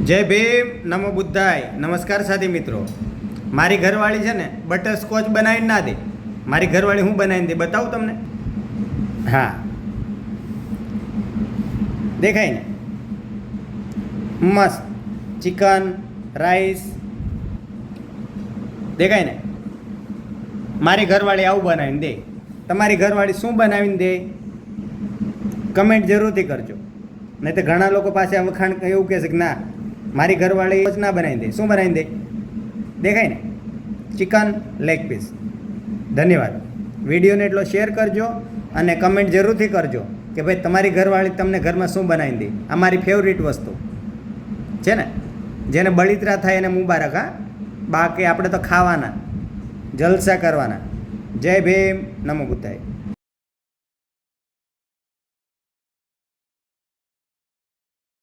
જય ભીમ, નમો બુદ્ધાય. નમસ્કાર સાથી મિત્રો. મારી ઘરવાળી છે ને બટરસ્કોચ બનાવીને ના દે. મારી ઘરવાળી હું બનાવીને દે બતાવું તમને. હા, દેખાય ને મસ્ત ચિકન રાઈસ દેખાય ને. મારી ઘરવાળી આવું બનાવીને દે. તમારી ઘરવાળી શું બનાવીને દે કમેન્ટ જરૂરથી કરજો. નહીં તો ઘણા લોકો પાસે વખાણ એવું કહેશે કે ના મારી ઘરવાળી ના બનાવી દે. શું બનાવીને દે દેખાય ને, ચિકન લેગ પીસ. ધન્યવાદ. વિડીયોને એટલો શેર કરજો અને કમેન્ટ જરૂરથી કરજો કે ભાઈ તમારી ઘરવાળી તમને ઘરમાં શું બનાવીને દે. આ મારી ફેવરિટ વસ્તુ છે ને. જેને બળિતરા થાય એને મુબારક. હા, બાકી આપણે તો ખાવાના, જલસા કરવાના. જય ભીમ, નમો બુદ્ધાય.